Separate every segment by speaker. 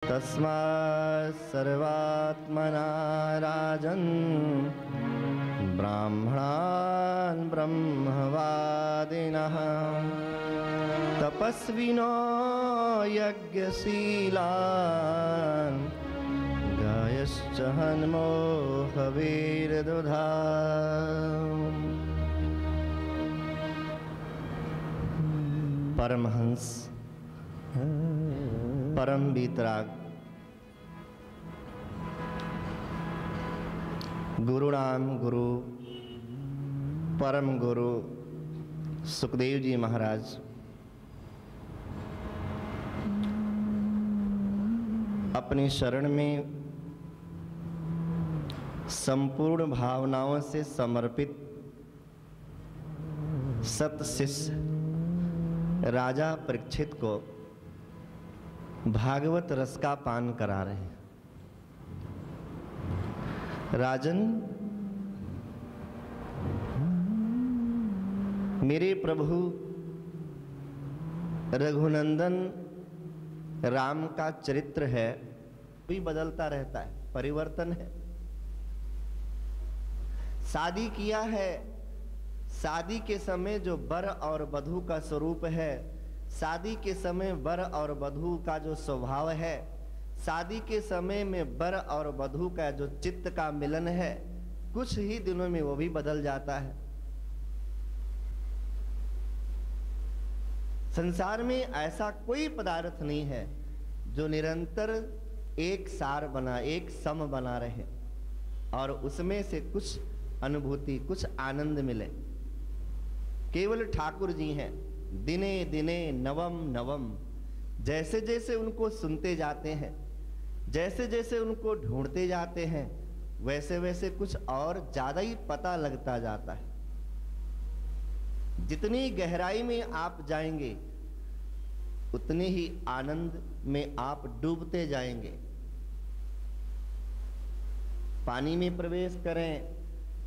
Speaker 1: तस्मात् सर्वात्मना राजन् ब्राह्मणान् ब्रह्मवादिनः तपस्विनो यज्ञशीलान् गायश्च हन्मो हवीर्दुधा। परमहंस परम वीतराग गुरुराम गुरु परम गुरु सुखदेव जी महाराज अपनी शरण में संपूर्ण भावनाओं से समर्पित सत शिष्य राजा परीक्षित को भागवत रस का पान करा रहे हैं। राजन, मेरे प्रभु रघुनंदन राम का चरित्र है, भी बदलता रहता है, परिवर्तन है। शादी किया है, शादी के समय जो वर और वधू का स्वरूप है, शादी के समय वर और वधू का जो स्वभाव है, शादी के समय में वर और वधू का जो चित्त का मिलन है, कुछ ही दिनों में वो भी बदल जाता है। संसार में ऐसा कोई पदार्थ नहीं है जो निरंतर एक सार बना, एक सम बना रहे और उसमें से कुछ अनुभूति, कुछ आनंद मिले। केवल ठाकुर जी हैं। दिने दिने नवम नवम, जैसे जैसे उनको सुनते जाते हैं, जैसे जैसे उनको ढूंढते जाते हैं, वैसे वैसे कुछ और ज्यादा ही पता लगता जाता है। जितनी गहराई में आप जाएंगे उतने ही आनंद में आप डूबते जाएंगे। पानी में प्रवेश करें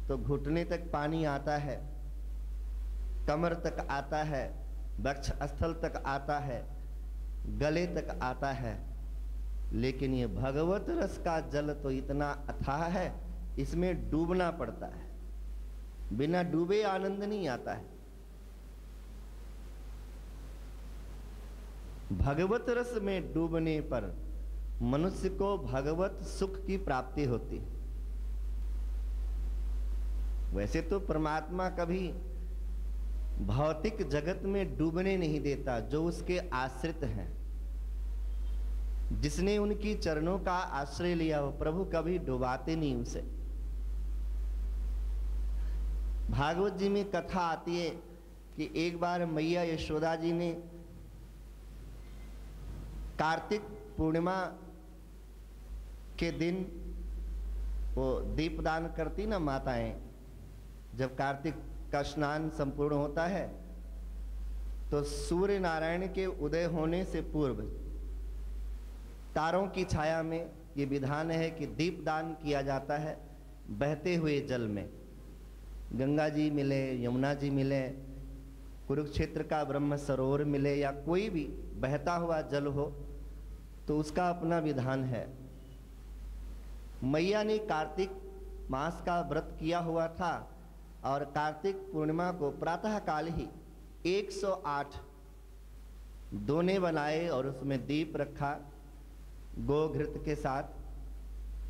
Speaker 1: तो घुटने तक पानी आता है, कमर तक आता है, वक्ष स्थल तक आता है, गले तक आता है, लेकिन ये भगवत रस का जल तो इतना अथाह है, इसमें डूबना पड़ता है। बिना डूबे आनंद नहीं आता है। भगवत रस में डूबने पर मनुष्य को भगवत सुख की प्राप्ति होती है। वैसे तो परमात्मा कभी भौतिक जगत में डूबने नहीं देता। जो उसके आश्रित हैं, जिसने उनकी चरणों का आश्रय लिया, वो प्रभु कभी डुबाते नहीं उसे। भागवत जी में कथा आती है कि एक बार मैया यशोदा जी ने कार्तिक पूर्णिमा के दिन वो दीपदान करती ना माताएं, जब कार्तिक का स्नान संपूर्ण होता है तो सूर्य नारायण के उदय होने से पूर्व तारों की छाया में ये विधान है कि दीपदान किया जाता है बहते हुए जल में। गंगा जी मिले, यमुना जी मिले, कुरुक्षेत्र का ब्रह्म सरोवर मिले या कोई भी बहता हुआ जल हो, तो उसका अपना विधान है। मैया ने कार्तिक मास का व्रत किया हुआ था और कार्तिक पूर्णिमा को प्रातः काल ही 108 दोने बनाए और उसमें दीप रखा गोघृत के साथ।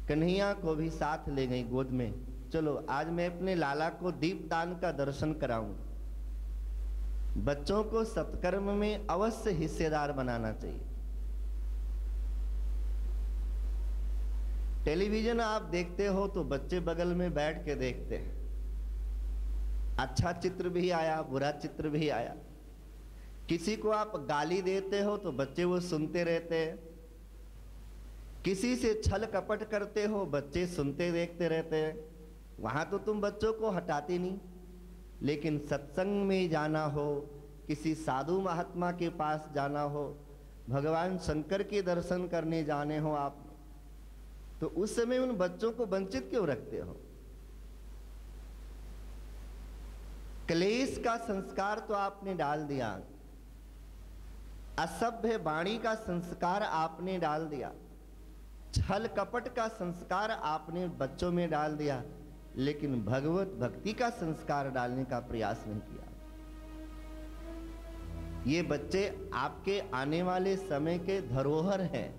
Speaker 1: कन्हैया को भी साथ ले गई गोद में, चलो आज मैं अपने लाला को दीपदान का दर्शन कराऊंगा। बच्चों को सत्कर्म में अवश्य हिस्सेदार बनाना चाहिए। टेलीविजन आप देखते हो तो बच्चे बगल में बैठ के देखते हैं। अच्छा चित्र भी आया, बुरा चित्र भी आया। किसी को आप गाली देते हो तो बच्चे वो सुनते रहते हैं। किसी से छल कपट करते हो, बच्चे सुनते देखते रहते हैं। वहां तो तुम बच्चों को हटाते नहीं, लेकिन सत्संग में जाना हो, किसी साधु महात्मा के पास जाना हो, भगवान शंकर के दर्शन करने जाने हो आप, तो उस समय उन बच्चों को वंचित क्यों रखते हो? क्लेश का संस्कार तो आपने डाल दिया, असभ्य वाणी का संस्कार आपने डाल दिया। छल कपट का संस्कार आपने बच्चों में डाल दिया, लेकिन भगवत भक्ति का संस्कार डालने का प्रयास नहीं किया। ये बच्चे आपके आने वाले समय के धरोहर हैं।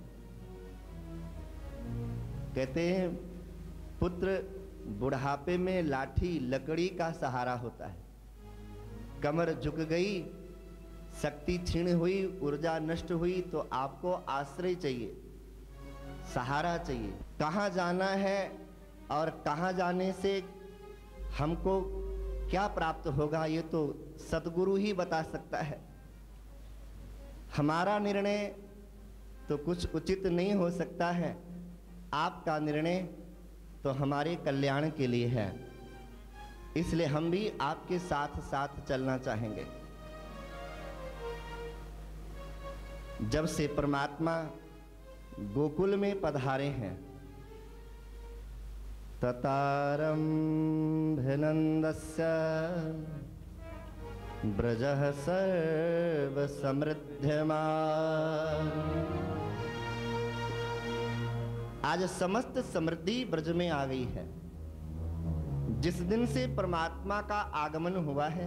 Speaker 1: कहते हैं पुत्र बुढ़ापे में लाठी लकड़ी का सहारा होता है। कमर झुक गई, शक्ति क्षीण हुई, ऊर्जा नष्ट हुई तो आपको आश्रय चाहिए, सहारा चाहिए। कहाँ जाना है और कहाँ जाने से हमको क्या प्राप्त होगा, ये तो सद्गुरु ही बता सकता है। हमारा निर्णय तो कुछ उचित नहीं हो सकता है, आपका निर्णय तो हमारे कल्याण के लिए है। इसलिए हम भी आपके साथ साथ चलना चाहेंगे। जब से परमात्मा गोकुल में पधारे हैं, ततारम्भनन्दस्य ब्रजः सर्व समृद्ध्यमान। आज समस्त समृद्धि ब्रज में आ गई है। जिस दिन से परमात्मा का आगमन हुआ है,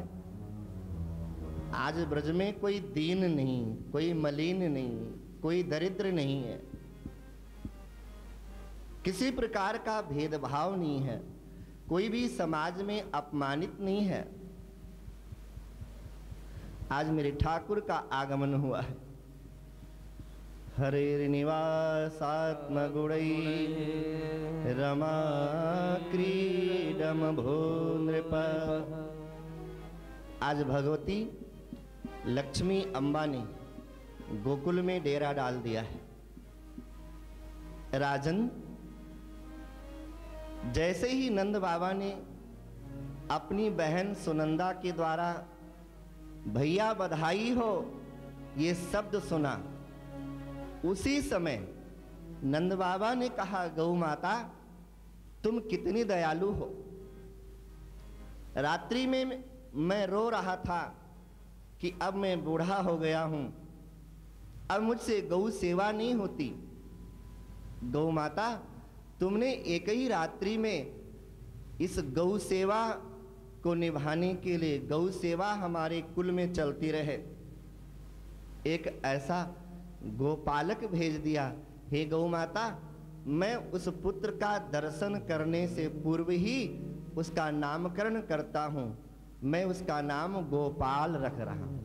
Speaker 1: आज ब्रज में कोई दीन नहीं, कोई मलिन नहीं, कोई दरिद्र नहीं है, किसी प्रकार का भेदभाव नहीं है, कोई भी समाज में अपमानित नहीं है। आज मेरे ठाकुर का आगमन हुआ है। हरेर्निवासात्मगुणैः रमा क्रीडम भो नृप। आज भगवती लक्ष्मी अम्बा ने गोकुल में डेरा डाल दिया है। राजन, जैसे ही नंद बाबा ने अपनी बहन सुनंदा के द्वारा भैया बधाई हो ये शब्द सुना, उसी समय नंद बाबा ने कहा, गौ माता तुम कितनी दयालु हो। रात्रि में मैं रो रहा था कि अब मैं बूढ़ा हो गया हूं, अब मुझसे गौ सेवा नहीं होती। गौ माता, तुमने एक ही रात्रि में इस गौ सेवा को निभाने के लिए, गौ सेवा हमारे कुल में चलती रहे, एक ऐसा गोपालक भेज दिया। हे गौ माता, मैं उस पुत्र का दर्शन करने से पूर्व ही उसका नामकरण करता हूं, मैं उसका नाम गोपाल रख रहा हूं।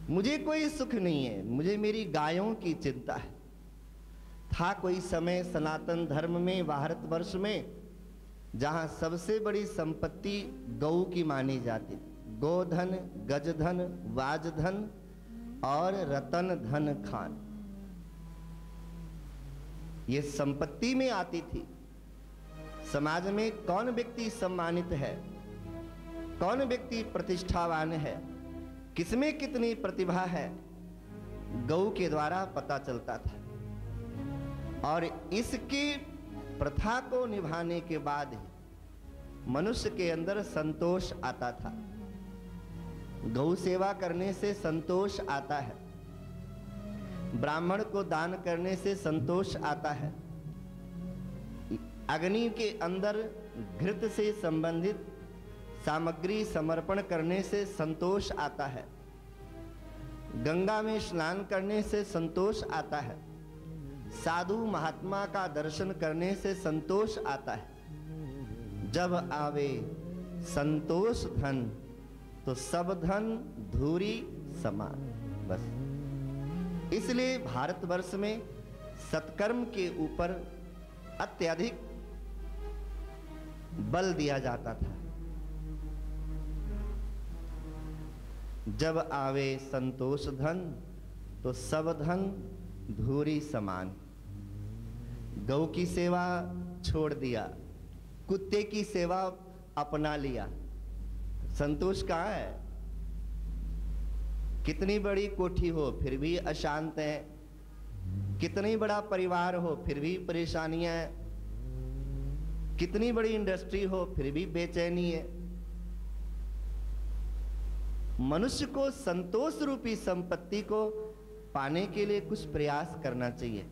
Speaker 1: मुझे कोई सुख नहीं है, मुझे मेरी गायों की चिंता है। था कोई समय सनातन धर्म में, भारतवर्ष में, जहां सबसे बड़ी संपत्ति गौ की मानी जाती, गोधन, गजधन, वाजधन और रतन धन खान, ये संपत्ति में आती थी। समाज में कौन व्यक्ति सम्मानित है, कौन व्यक्ति प्रतिष्ठावान है, किसमें कितनी प्रतिभा है, गौ के द्वारा पता चलता था। और इसकी प्रथा को निभाने के बाद ही मनुष्य के अंदर संतोष आता था। गौ सेवा करने से संतोष आता है, ब्राह्मण को दान करने से संतोष आता है, अग्नि के अंदर घृत से संबंधित सामग्री समर्पण करने से संतोष आता है, गंगा में स्नान करने से संतोष आता है, साधु महात्मा का दर्शन करने से संतोष आता है। जब आवे संतोष धन तो सब धन धूरी समान। बस इसलिए भारतवर्ष में सत्कर्म के ऊपर अत्यधिक बल दिया जाता था। जब आवे संतोष धन तो सब धन धूरी समान। गौ की सेवा छोड़ दिया, कुत्ते की सेवा अपना लिया, संतोष कहाँ है? कितनी बड़ी कोठी हो फिर भी अशांत है, कितनी बड़ा परिवार हो फिर भी परेशानियां है, कितनी बड़ी इंडस्ट्री हो फिर भी बेचैनी है। मनुष्य को संतोष रूपी संपत्ति को पाने के लिए कुछ प्रयास करना चाहिए।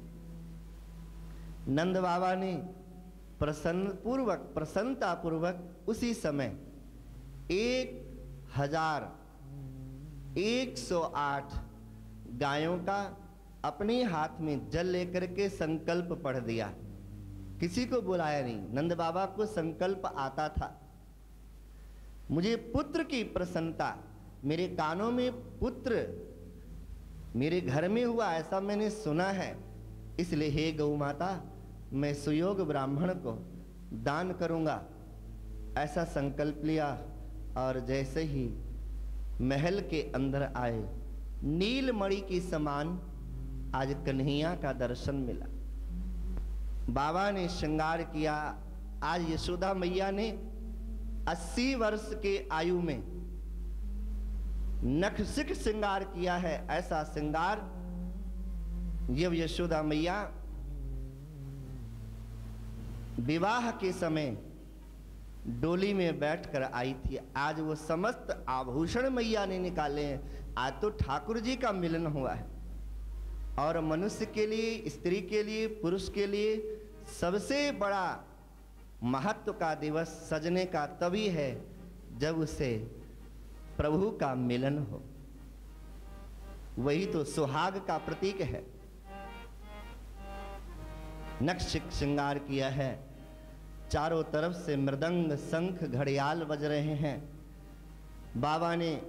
Speaker 1: नंद बाबा ने प्रसन्नता पूर्वक उसी समय 1108 गायों का अपने हाथ में जल लेकर के संकल्प पढ़ दिया। किसी को बुलाया नहीं। नंद बाबा को संकल्प आता था, मुझे पुत्र की प्रसन्नता, मेरे कानों में पुत्र मेरे घर में हुआ ऐसा मैंने सुना है, इसलिए हे गौ माता मैं सुयोग ब्राह्मण को दान करूंगा, ऐसा संकल्प लिया। और जैसे ही महल के अंदर आए, नीलमणि की समान आज कन्हैया का दर्शन मिला। बाबा ने श्रृंगार किया। आज यशोदा मैया ने 80 वर्ष के आयु में नखशिख श्रृंगार किया है। ऐसा श्रृंगार जब यशोदा मैया विवाह के समय डोली में बैठकर आई थी, आज वो समस्त आभूषण मैया ने निकाले हैं। आज तो ठाकुर जी का मिलन हुआ है। और मनुष्य के लिए, स्त्री के लिए, पुरुष के लिए सबसे बड़ा महत्व का दिवस सजने का तभी है जब उसे प्रभु का मिलन हो। वही तो सुहाग का प्रतीक है। नखशिख श्रृंगार किया है, चारों तरफ से मृदंग शंख घड़ियाल बज रहे हैं। बाबा ने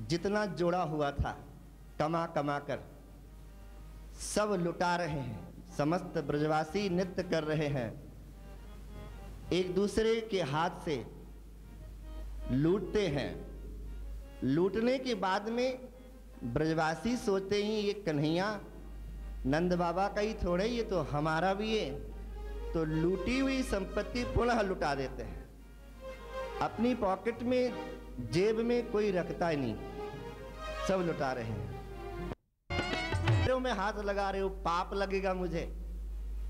Speaker 1: जितना जोड़ा हुआ था कमा कमा कर सब लुटा रहे हैं। समस्त ब्रजवासी नृत्य कर रहे हैं, एक दूसरे के हाथ से लूटते हैं। लूटने के बाद में ब्रजवासी सोचते हैं ये कन्हैया नंद बाबा का ही थोड़े, ये तो हमारा भी है। तो लूटी हुई संपत्ति पुनः लुटा देते हैं। अपनी पॉकेट में, जेब में कोई रखता ही नहीं, सब लुटा रहे हैं। में हाथ लगा रहे हो, पाप लगेगा मुझे।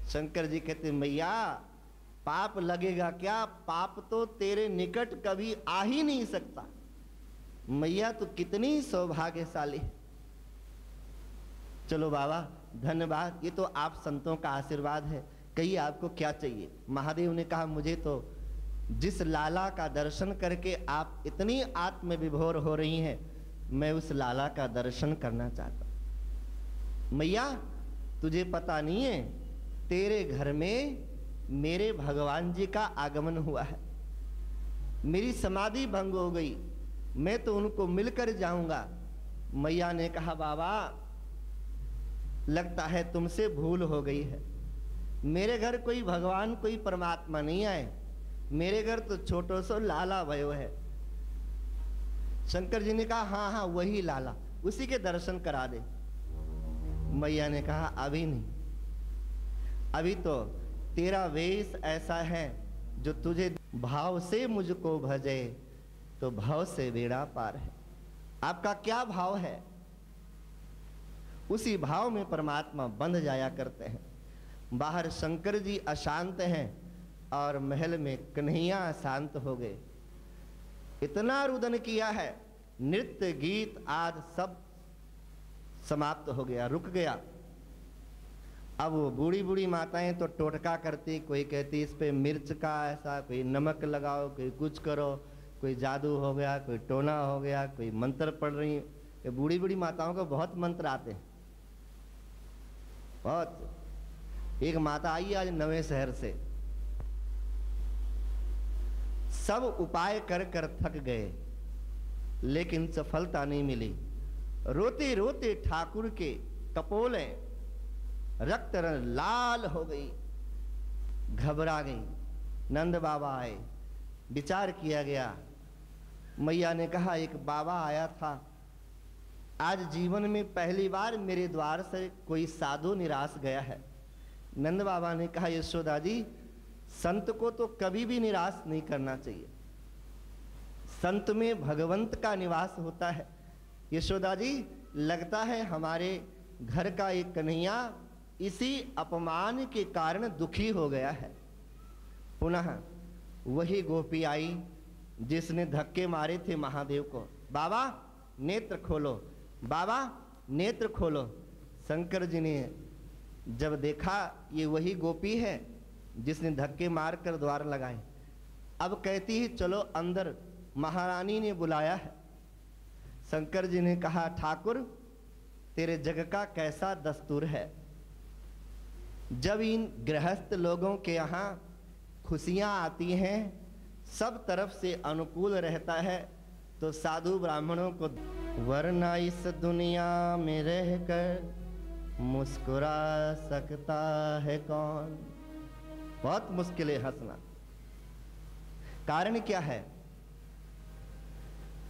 Speaker 1: शंकर जी कहते मैया पाप लगेगा क्या, पाप तो तेरे निकट कभी आ ही नहीं सकता। मैया तो कितनी सौभाग्यशाली। चलो बाबा धन्यवाद, ये तो आप संतों का आशीर्वाद है, कहिए आपको क्या चाहिए। महादेव ने कहा मुझे तो जिस लाला का दर्शन करके आप इतनी आत्म विभोर हो रही हैं, मैं उस लाला का दर्शन करना चाहता हूं। मैया तुझे पता नहीं है, तेरे घर में मेरे भगवान जी का आगमन हुआ है। मेरी समाधि भंग हो गई, मैं तो उनको मिलकर जाऊंगा। मैया ने कहा बाबा लगता है तुमसे भूल हो गई है। मेरे घर कोई भगवान, कोई परमात्मा नहीं आए, मेरे घर तो छोटो सो लाला भयो है। शंकर जी ने कहा हाँ हाँ वही लाला, उसी के दर्शन करा दे। मैया ने कहा अभी नहीं, अभी तो तेरा वेश ऐसा है जो तुझे भाव से मुझको भजे तो भाव से बेड़ा पार है। आपका क्या भाव है, उसी भाव में परमात्मा बंध जाया करते हैं। बाहर शंकर जी अशांत हैं और महल में कन्हैया अशांत हो गए। इतना रुदन किया है, नृत्य गीत आदि सब समाप्त हो गया, रुक गया। अब वो बूढ़ी बूढ़ी माताएं तो टोटका करती, कोई कहती इस पे मिर्च का ऐसा, कोई नमक लगाओ, कोई कुछ करो, कोई जादू हो गया, कोई टोना हो गया, कोई मंत्र पढ़ रही। ये बूढ़ी बूढ़ी माताओं को बहुत मंत्र आते हैं, बहुत। एक माता आई आज नवे शहर से, सब उपाय कर कर थक गए लेकिन सफलता नहीं मिली। रोते रोते ठाकुर के कपोले रक्त लाल हो गई, घबरा गई। नंद बाबा आए, विचार किया गया। मैया ने कहा एक बाबा आया था, आज जीवन में पहली बार मेरे द्वार से कोई साधु निराश गया है। नंद बाबा ने कहा यशोदा जी संत को तो कभी भी निराश नहीं करना चाहिए, संत में भगवंत का निवास होता है। यशोदा जी लगता है हमारे घर का एक कन्हैया इसी अपमान के कारण दुखी हो गया है। पुनः वही गोपी आई जिसने धक्के मारे थे महादेव को। बाबा नेत्र खोलो, बाबा नेत्र खोलो। शंकर जी ने जब देखा ये वही गोपी है जिसने धक्के मारकर द्वार लगाए, अब कहती है चलो अंदर, महारानी ने बुलाया है। शंकर जी ने कहा ठाकुर तेरे जग का कैसा दस्तूर है, जब इन गृहस्थ लोगों के यहाँ खुशियाँ आती हैं, सब तरफ से अनुकूल रहता है, तो साधु ब्राह्मणों को वरना इस दुनिया में रहकर मुस्कुरा सकता है कौन। बहुत मुश्किल है हंसना। कारण क्या है?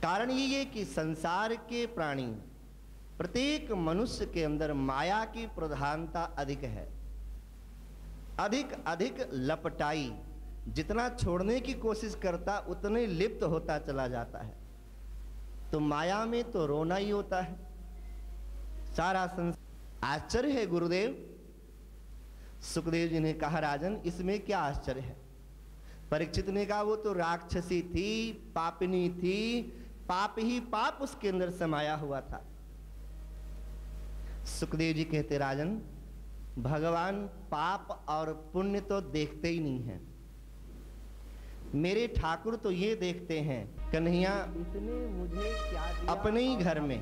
Speaker 1: कारण ये कि संसार के प्राणी, प्रत्येक मनुष्य के अंदर माया की प्रधानता अधिक है, अधिक अधिक लपटाई। जितना छोड़ने की कोशिश करता उतने लिप्त होता चला जाता है। तो माया में तो रोना ही होता है सारा संसार। आश्चर्य है गुरुदेव। सुखदेव जी ने कहा राजन इसमें क्या आश्चर्य है? परीक्षित ने कहा वो तो राक्षसी थी, पापिनी थी, पाप ही पाप उसके अंदर समाया हुआ था। सुखदेव जी कहते राजन भगवान पाप और पुण्य तो देखते ही नहीं हैं। मेरे ठाकुर तो ये देखते हैं कन्हैया इसने मुझे क्या दिया। अपने ही घर में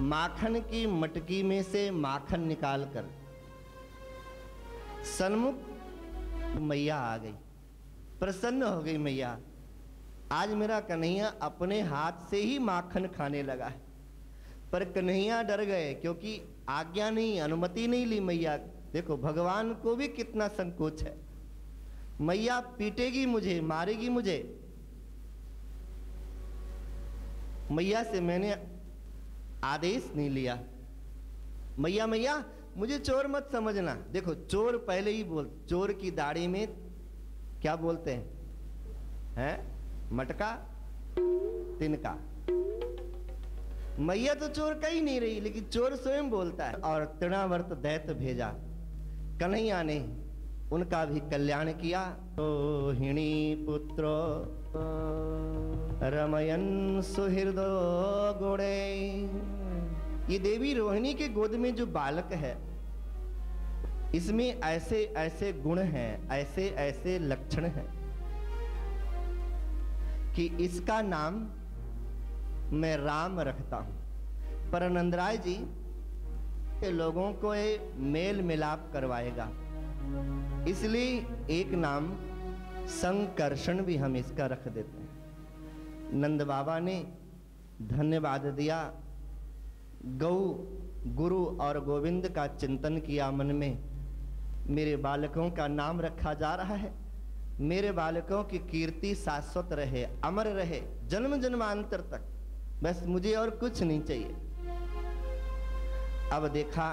Speaker 1: माखन की मटकी में से माखन निकालकर सन्मुख मैया आ गई, प्रसन्न हो गई मैया। आज मेरा कन्हैया अपने हाथ से ही माखन खाने लगा है। पर कन्हैया डर गए क्योंकि आज्ञा नहीं, अनुमति नहीं ली मैया। देखो भगवान को भी कितना संकोच है। मैया पीटेगी मुझे, मारेगी मुझे। मैया से मैंने आदेश नहीं लिया। मैया मैया मुझे चोर मत समझना। देखो चोर पहले ही बोल, चोर की दाढ़ी में क्या बोलते हैं? मटका, तिनका। मैया तो चोर कही नहीं रही, लेकिन चोर स्वयं बोलता है। और तृणावर्त दैत्य भेजा, कन्हैया ने उनका भी कल्याण किया। रोहिणी पुत्रो रमयन सुहृदो गुणे। ये देवी रोहिणी के गोद में जो बालक है, इसमें ऐसे ऐसे गुण हैं, ऐसे ऐसे लक्षण हैं कि इसका नाम मैं राम रखता हूं। पर नंदराय जी के लोगों को ये मेल मिलाप करवाएगा, इसलिए एक नाम संकर्षण भी हम इसका रख देते हैं। नंद बाबा ने धन्यवाद दिया। गौ गुरु और गोविंद का चिंतन किया मन में। मेरे बालकों का नाम रखा जा रहा है, मेरे बालकों की कीर्ति शाश्वत रहे, अमर रहे, जन्म जन्मांतर तक। बस मुझे और कुछ नहीं चाहिए। अब देखा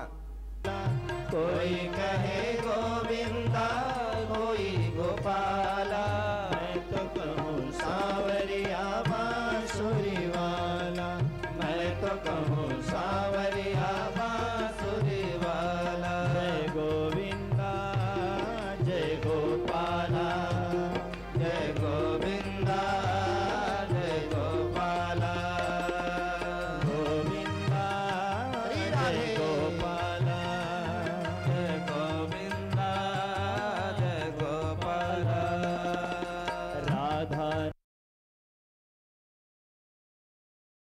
Speaker 1: कोई कहे गोविंदा, कोई गोपाला, मैं तो कहूँ सांवरिया बांसुरी वाला, मैं तो कहूँ सांवरिया